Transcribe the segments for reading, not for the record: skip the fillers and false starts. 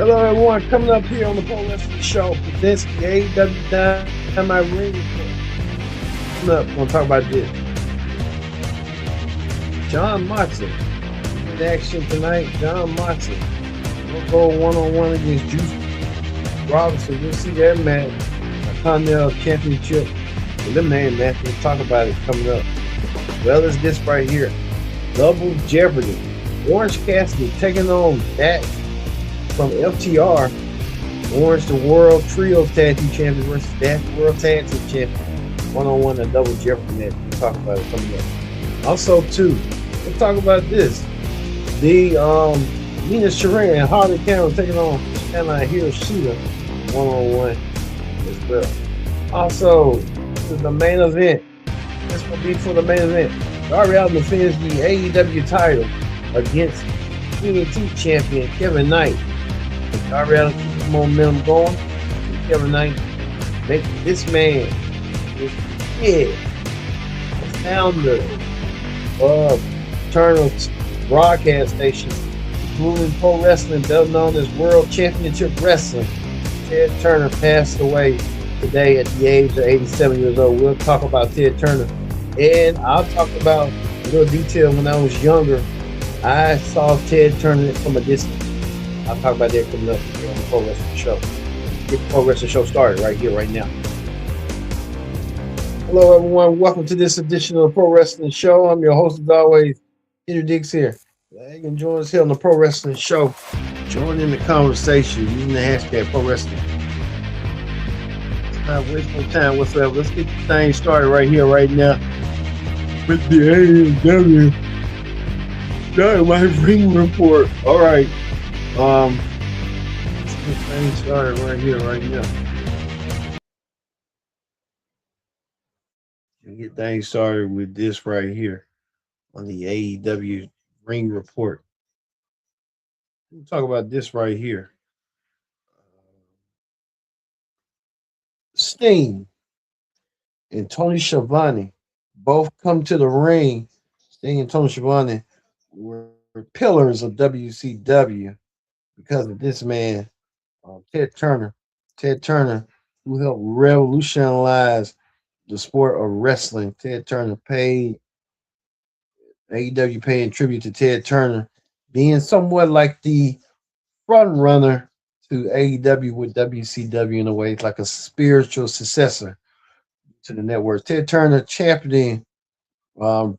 Hello, everyone. Coming up here on the Pro Wrestling Show, this the AEW Ring Report. Coming up, we're going to talk about this. John Moxley in action tonight. John Moxley will go one-on-one against Juice Robinson. You'll see that match, a Continental Championship eliminating match. We'll talk about it coming up. Well, as this right here, Double Jeopardy. Orange Cassidy taking on that from FTR. Orange, the World Trio Tag Team Champion versus that World Tag Team Champion. One-on-one, a Double Jeopardy match. We'll talk about it coming up. Also, too, we'll talk about this. The Nina Shirai and Harley Cameron taking on Shanna Hiroshita one-on-one as well. Also, the main event. This will be for the main event. Darby Allin defends the AEW title against TNT champion Kevin Knight. Darby Allin keeps the momentum going. Kevin Knight make this man the founder of Turner broadcast station, including pro wrestling, better known as World Championship Wrestling. Ted Turner passed away today at the age of 87 years old. We'll talk about Ted Turner. And I'll talk about a little detail when I was younger. I saw Ted Turner from a distance. I'll talk about that coming up here on the Pro Wrestling Show. Get the Pro Wrestling Show started right here, right now. Hello, everyone. Welcome to this edition of the Pro Wrestling Show. I'm your host, as always, Peter Dix here. Glad you can join us here on the Pro Wrestling Show. Join in the conversation using the hashtag Pro Wrestling. Let's not waste no time whatsoever. Let's get the thing started right here, right now, with the AEW Ring Report. All right. Let's get things started right here, right now. Get things started with this right here on the AEW Ring Report. We'll talk about this right here. Sting and Tony Schiavone both come to the ring. Sting and Tony Schiavone were pillars of WCW because of this man, Ted Turner. Ted Turner, who helped revolutionize the sport of wrestling. Ted Turner paid AEW paying tribute to Ted Turner, being somewhat like the front runner to AEW with WCW in a way, like a spiritual successor to the network. Ted Turner championing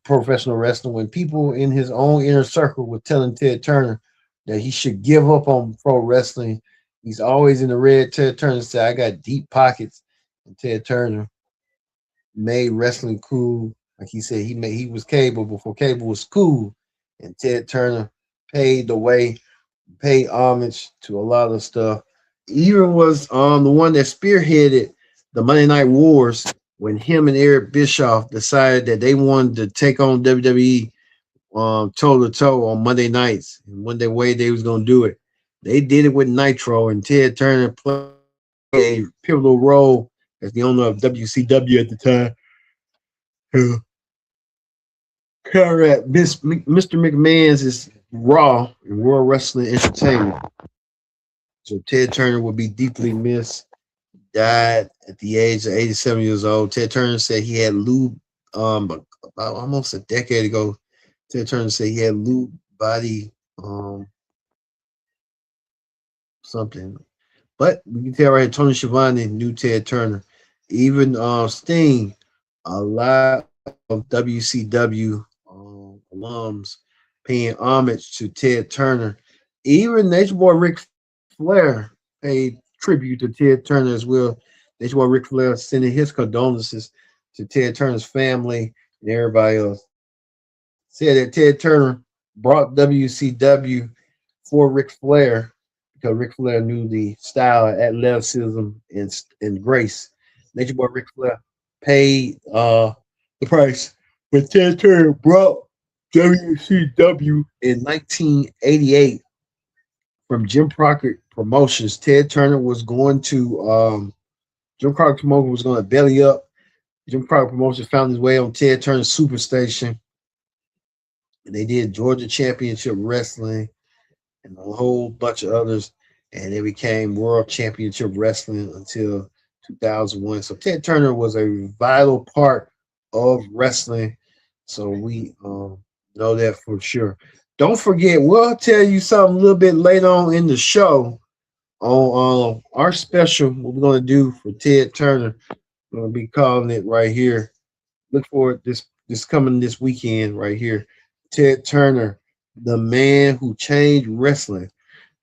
professional wrestling when people in his own inner circle were telling Ted Turner that he should give up on pro wrestling. He's always in the red. Ted Turner said, "I got deep pockets," and Ted Turner made wrestling cool. Like he said, he was cable before cable was cool, and Ted Turner paid the way, paid homage to a lot of stuff. Even was the one that spearheaded the Monday Night Wars when him and Eric Bischoff decided that they wanted to take on WWE toe to toe on Monday nights, and one way they was gonna do it. They did it with Nitro, and Ted Turner played a pivotal role as the owner of WCW at the time. Correct. Mr. McMahon's is Raw and World Wrestling Entertainment. So Ted Turner will be deeply missed. Died at the age of 87 years old. Ted Turner said he had lube about almost a decade ago. Ted Turner said he had lube body something. But we can tell right here, Tony Schiavone knew Ted Turner. Even Sting, a lot of WCW alums paying homage to Ted Turner. Even Nature Boy Ric Flair paid tribute to Ted Turner as well. Nature Boy Ric Flair sending his condolences to Ted Turner's family and everybody else. Said that Ted Turner brought WCW for Ric Flair because Ric Flair knew the style, athleticism, and grace. Nature Boy Ric Flair paid the price. But Ted Turner brought WCW in 1988 from Jim Crockett Promotions. Ted Turner was going to Jim Crockett Promotions was going to belly up. Jim Crockett Promotions found his way on Ted Turner's Superstation. And they did Georgia Championship Wrestling and a whole bunch of others. and it became World Championship Wrestling until 2001. So Ted Turner was a vital part of wrestling. So we know that for sure. Don't forget, we'll tell you something a little bit later on in the show on our special. What we're gonna do for Ted Turner. We're gonna be calling it right here. Look for it this coming this weekend right here. Ted Turner, the man who changed wrestling.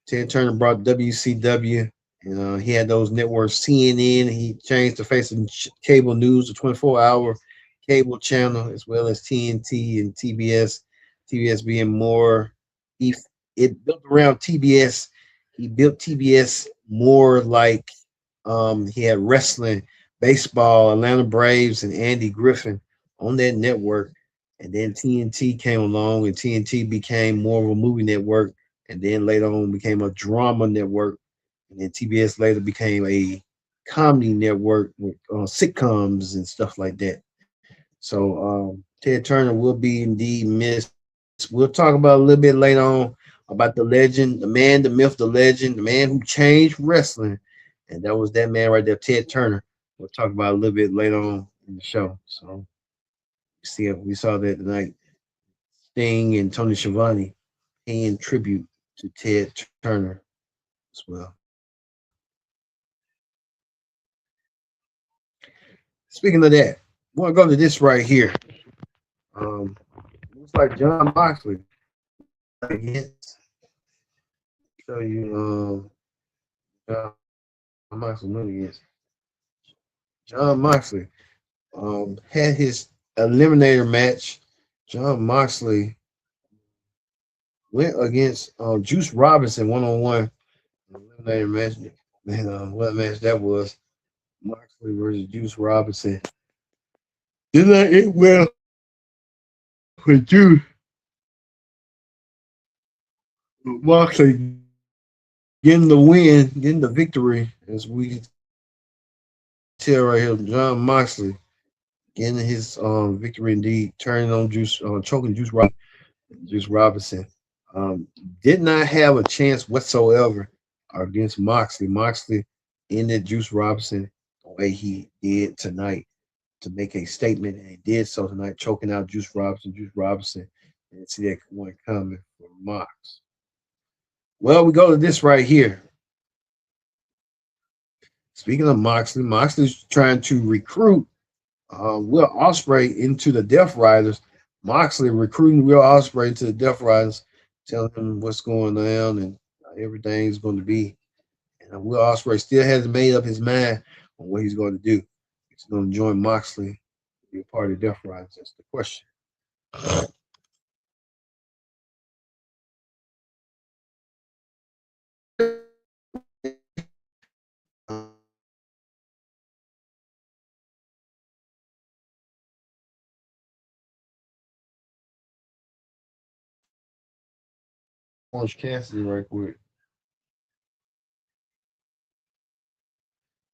Ted Turner brought WCW, and he had those networks CNN. He changed the face of cable news to 24-hour cable channel, as well as TNT and TBS. TBS being more, he it built around TBS. He built TBS more like he had wrestling, baseball, Atlanta Braves, and Andy Griffin on that network. And then TNT came along, and TNT became more of a movie network, and then later on became a drama network, and then TBS later became a comedy network with sitcoms and stuff like that. So Ted Turner will be indeed missed. We'll talk about a little bit later on about the legend, the man, the myth, the legend, the man who changed wrestling, and that was that man right there, Ted Turner. We'll talk about a little bit later on in the show. So see if we saw that tonight. Sting and Tony Schiavone paying tribute to Ted Turner as well. Speaking of that, I want to go to this right here. Um, looks like John Moxley against. Show you John Moxley went against John Moxley. Had his eliminator match. John Moxley went against Juice Robinson 1-on-1 eliminator match. Man, what a match that was. Moxley versus Juice Robinson. Did not end well for Juice. Moxley getting the win, getting the victory, as we tell right here. John Moxley getting his victory indeed, turning on Juice, choking Juice Robinson. Um, did not have a chance whatsoever against Moxley. Moxley ended Juice Robinson the way he did tonight to make a statement, and he did so tonight, choking out Juice Robinson. Juice Robinson didn't see that one coming for Mox. Well, we go to this right here. Speaking of Moxley, Moxley's trying to recruit Will Ospreay into the Death Riders. Moxley recruiting Will Ospreay into the Death Riders, telling him what's going on and everything's going to be. And Will Ospreay still hasn't made up his mind on what he's going to do. He's going to join Moxley, be a part of Death Riders. That's the question. Orange Cassidy, right quick.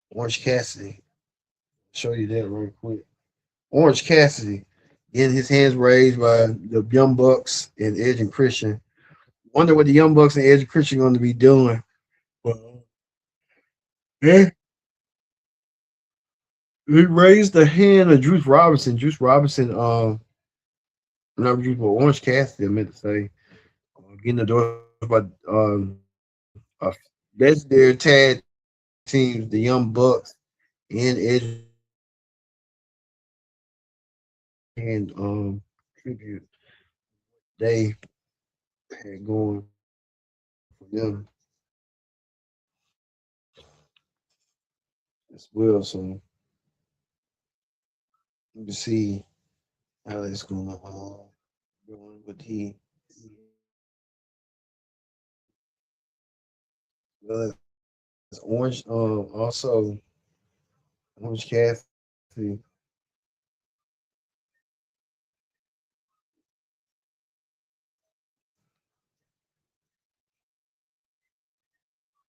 Orange Cassidy. Show you that right quick. Orange Cassidy getting his hands raised by the Young Bucks and Edge and Christian. Wonder what the Young Bucks and Edge and Christian are going to be doing. Well, yeah, he raised the hand of Juice Robinson. Juice Robinson, not Juice, but Orange Cassidy, I meant to say, getting the door by legendary tag teams, the Young Bucks and Edge and tribute they had going for them as well. So let me see how that's going going with well as Orange also Orange Cassidy.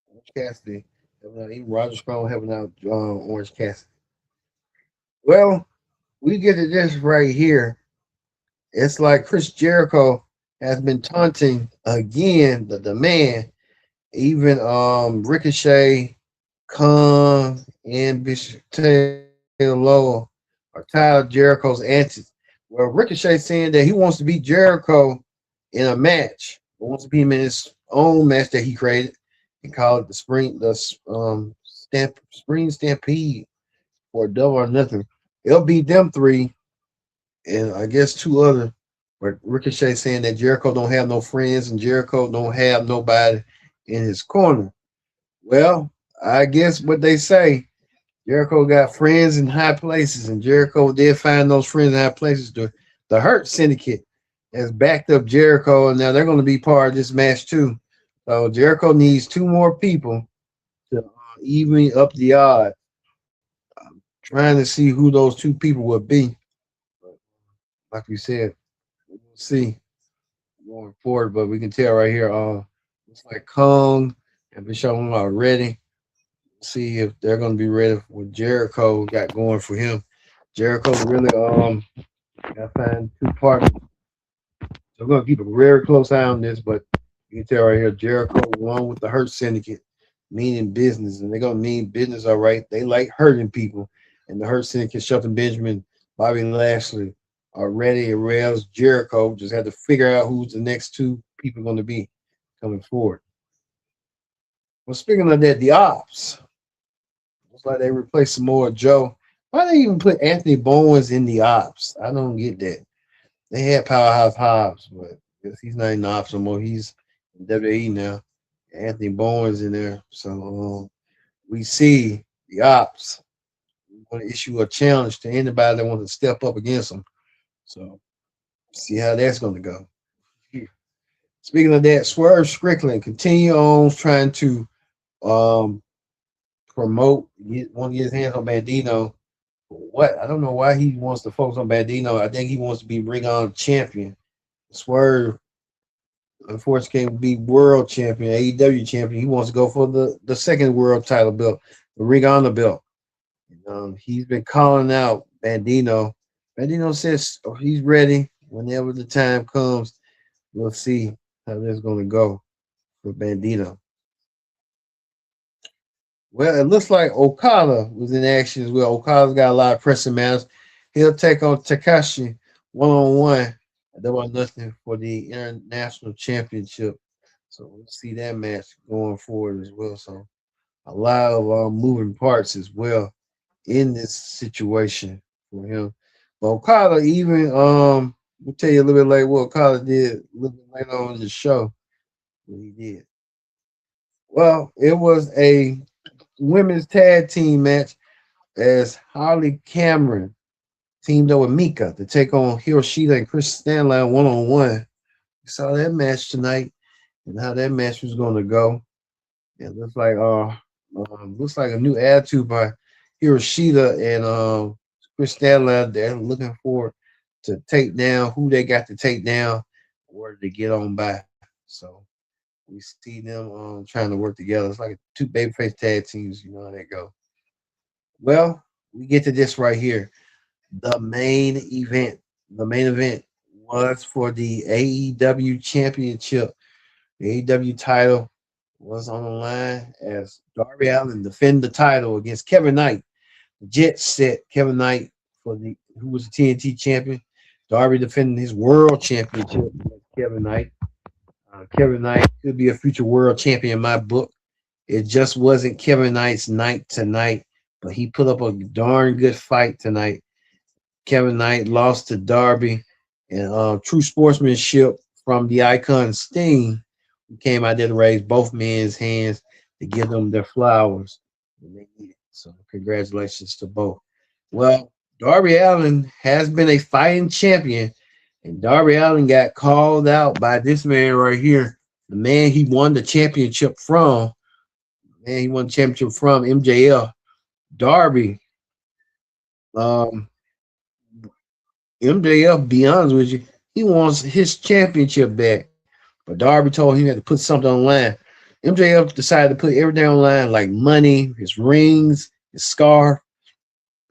Orange Cassidy. Even Roger Strong having out Orange Cassidy. Well, we get to this right here. It's like Chris Jericho has been taunting again the man, Even Ricochet, Khan, and Bishop Taylor Lowe are tired of Jericho's antics. Well, Ricochet saying that he wants to beat Jericho in a match, but wants to beat him in his own match that he created and call it the Spring Stampede or Double or Nothing. It'll beat them three and I guess two other. But Ricochet saying that Jericho don't have no friends and Jericho don't have nobody in his corner. Well, I guess what they say, Jericho got friends in high places, and Jericho did find those friends in high places. The Hurt Syndicate has backed up Jericho, and now they're going to be part of this match too. So Jericho needs two more people to even up the odds. I'm trying to see who those two people would be. But like we said, we'll see going forward. But we can tell right here, it's like Kong and Bishop are ready. See if they're going to be ready for what Jericho got going for him. Jericho really got to find two partners. So we're going to keep a very close eye on this, but you can tell right here, Jericho along with the Hurt Syndicate, meaning business, and they're going to mean business, all right. They like hurting people, and the Hurt Syndicate, Shelton Benjamin, Bobby Lashley are ready. It rails Jericho. Just had to figure out who's the next two people going to be coming forward. Well, speaking of that, the Ops. Looks like they replaced Samoa Joe. Why they even put Anthony Bowens in the Ops? I don't get that. They had Powerhouse Hobbs, but I guess he's not in the Ops no more. He's in WWE now. Anthony Bowens in there. So we see the Ops want to issue a challenge to anybody that wants to step up against them. So see how that's going to go. Speaking of that, Swerve Strickland continue on trying to um, promote, want to get his hands on Bandito. What? I don't know why he wants to focus on Bandito. I think he wants to be Ring Honor champion. Swerve, unfortunately, can't be world champion, AEW champion. He wants to go for the second world title belt, the Ring Honor belt. He's been calling out Bandito. Bandito says he's ready whenever the time comes. We'll see how this is going to go for Bandito. Well, it looks like Okada was in action as well. Okada's got a lot of pressing matters. He'll take on Takashi one-on-one. There was nothing for the international championship. So we'll see that match going forward as well. So a lot of moving parts as well in this situation for him. But Okada even we'll tell you a little bit later what Okada did a little bit later on in the show. What he did. Well, it was a women's tag team match as Holly Cameron teamed up with Mika to take on Hiroshita and Chris Stanley one-on-one. We saw that match tonight and how that match was going to go. It looks like a new attitude by Hiroshita and Chris Stanley. They're looking forward to take down who they got to take down or to get on by. So we see them trying to work together. It's like two babyface tag teams. You know how they go. Well, we get to this right here. The main event. The main event was for the AEW Championship. The AEW title was on the line as Darby Allin defended the title against Kevin Knight. The Jets set Kevin Knight who was the TNT champion. Darby defending his world championship against Kevin Knight. Kevin Knight could be a future world champion in my book. It just wasn't Kevin Knight's night tonight, but he put up a darn good fight tonight. Kevin Knight lost to Darby, and true sportsmanship from the Icon Sting, who came out there to raise both men's hands to give them their flowers. And they did. So congratulations to both. Well, Darby Allin has been a fighting champion, and Darby Allin got called out by this man right here, the man he won the championship from. MJF. Darby. MJF, be honest with you, he wants his championship back. But Darby told him he had to put something on the line. MJF decided to put everything on the line, like money, his rings, his scarf.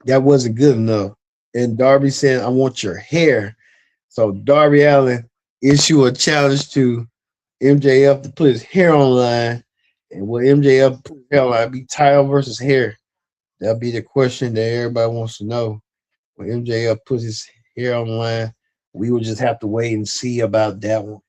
That wasn't good enough. And Darby said, I want your hair. So Darby Allin issued a challenge to MJF to put his hair on the line. And will MJF put hell like be title versus hair? That'll be the question that everybody wants to know. When MJF puts his hair on the line, we will just have to wait and see about that one.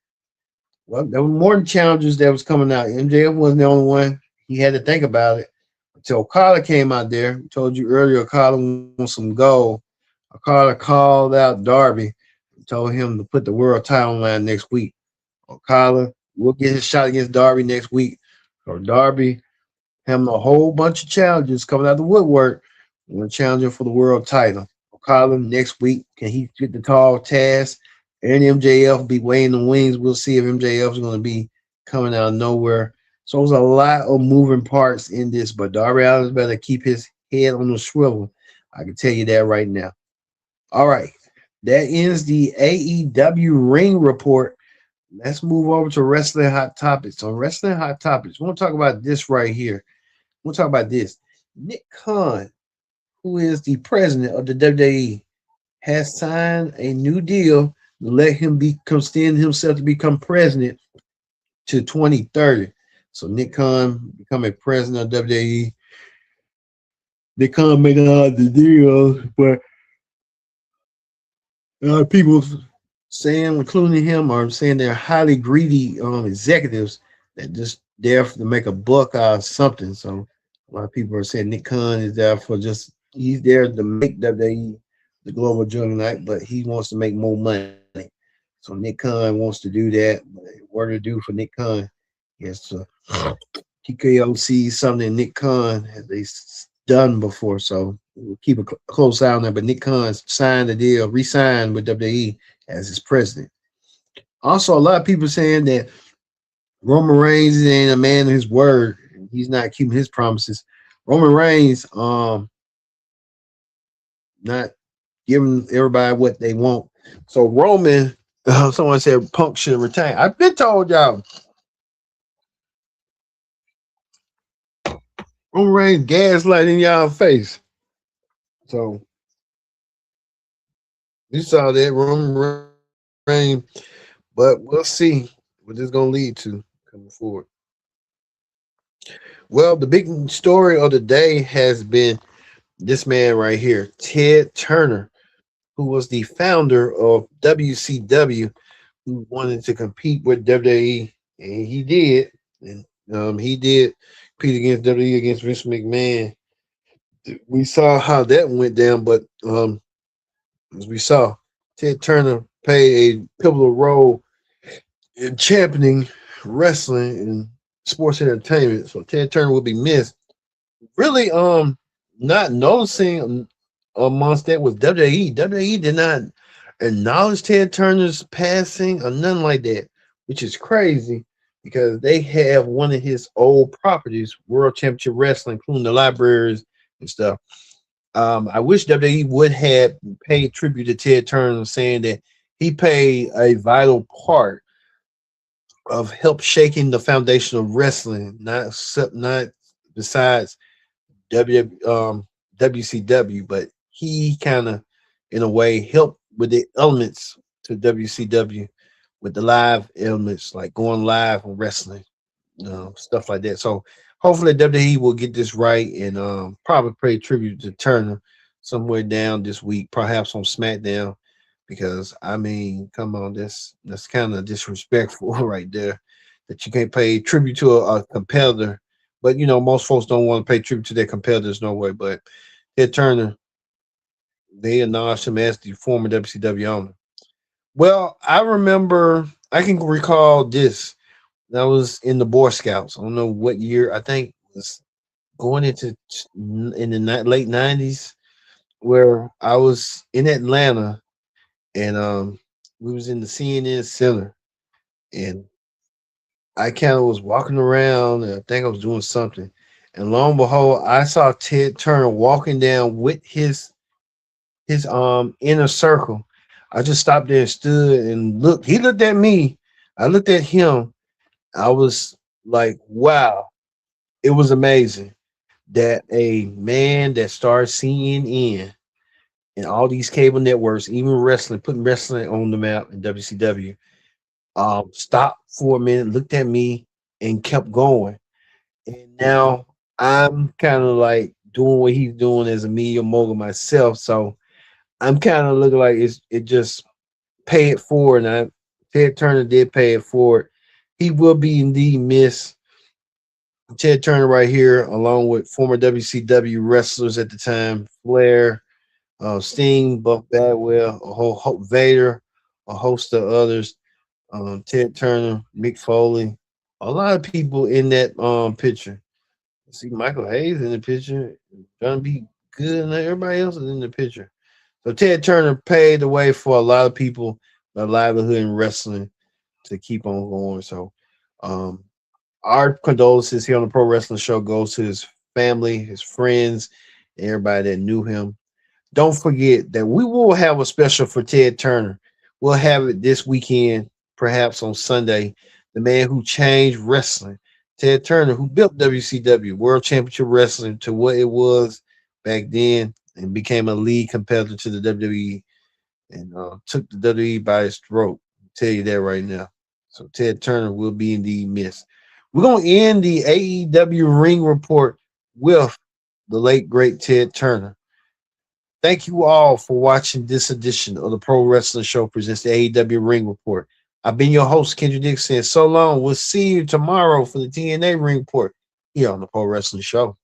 Well, there were more challenges that was coming out. MJF wasn't the only one. He had to think about it until Okada came out there. I told you earlier, Okada wants some gold. Okada called out Darby and told him to put the world title on line next week. Okada will get his shot against Darby next week. So Darby having a whole bunch of challenges coming out of the woodwork. We're challenging for the world title. Okada next week, can he get the tall task? And MJF be weighing the wings. We'll see if MJF is going to be coming out of nowhere. So there's a lot of moving parts in this, but Darby Allin's better keep his head on the swivel. I can tell you that right now. All right. That ends the AEW Ring Report. Let's move over to Wrestling Hot Topics. On Wrestling Hot Topics, we're going to talk about this right here. We'll talk about this. Nick Khan, who is the president of the WWE, has signed a new deal to let him extend himself to become president to 2030. So Nick Khan become a president of WWE. Nick Khan making all the deals, but people saying, including him, are saying they're highly greedy executives that just there to make a buck out of something. So a lot of people are saying Nick Khan is there for just he's there to make WWE the global juggernaut, but he wants to make more money. So Nick Khan wants to do that. What to do for Nick Khan? Yes, TKO sees something Nick Khan has they done before, so we'll keep a close eye on that. But Nick Khan signed the deal, re-signed with WWE as his president. Also, a lot of people saying that Roman Reigns ain't a man of his word. He's not keeping his promises. Roman Reigns, not giving everybody what they want. So Roman, someone said Punk should retain. I've been told y'all. Roman Reigns gaslighting y'all face. So you saw that Roman Reigns, but we'll see what this is going to lead to coming forward. Well, the big story of the day has been this man right here, Ted Turner, who was the founder of WCW, who wanted to compete with WWE, and he did. And he did compete against WWE against Vince McMahon. We saw how that went down, but as we saw, Ted Turner played a pivotal role in championing wrestling and sports entertainment. So Ted Turner will be missed. Really, not noticing amongst that was WWE. WWE did not acknowledge Ted Turner's passing or nothing like that, which is crazy because they have one of his old properties, World Championship Wrestling, including the libraries and stuff. I wish WWE would have paid tribute to Ted Turner, saying that he played a vital part of help shaking the foundation of wrestling, not besides WCW, but he kind of, in a way, helped with the elements to WCW with the live elements, like going live on wrestling, stuff like that. So hopefully WWE will get this right and probably pay tribute to Turner somewhere down this week, perhaps on SmackDown, because I mean, come on, that's kind of disrespectful right there that you can't pay tribute to a competitor. But most folks don't want to pay tribute to their competitors no way. But Ted Turner, they acknowledged him as the former WCW owner. Well, I can recall this. That was in the Boy Scouts. I don't know what year. I think it was going into in the late '90s, where I was in Atlanta, and we was in the CNN Center, and I kind of was walking around, and I think I was doing something, and lo and behold, I saw Ted Turner walking down with his inner circle. I just stopped there and stood and looked. He looked at me. I looked at him. I was like, wow, it was amazing that a man that started CNN and all these cable networks, even wrestling, putting wrestling on the map in WCW, stopped for a minute, looked at me, and kept going. And now I'm kind of like doing what he's doing as a media mogul myself. So I'm kind of looking like it just pay it forward. Now Ted Turner did pay it forward. He will be indeed missed. Ted Turner right here, along with former WCW wrestlers at the time, Flair, Sting, Buff Bagwell, Vader, a host of others. Ted Turner, Mick Foley, a lot of people in that picture. See Michael Hayes in the picture, John B. Good, and everybody else is in the picture. So Ted Turner paved the way for a lot of people, a livelihood in wrestling to keep on going. So um, our condolences here on the Pro Wrestling Show goes to his family, his friends, everybody that knew him. Don't forget that we will have a special for Ted Turner. We'll have it this weekend, perhaps on Sunday. The man who changed wrestling, Ted Turner, who built WCW, World Championship Wrestling, to what it was back then and became a lead competitor to the WWE and took the WWE by its throat. I'll tell you that right now. So Ted Turner will be indeed missed. We're going to end the AEW Ring Report with the late, great Ted Turner. Thank you all for watching this edition of the Pro Wrestling Show presents the AEW Ring Report. I've been your host, Kendrick Dixon. So long. We'll see you tomorrow for the TNA Ring Report here on the Pro Wrestling Show.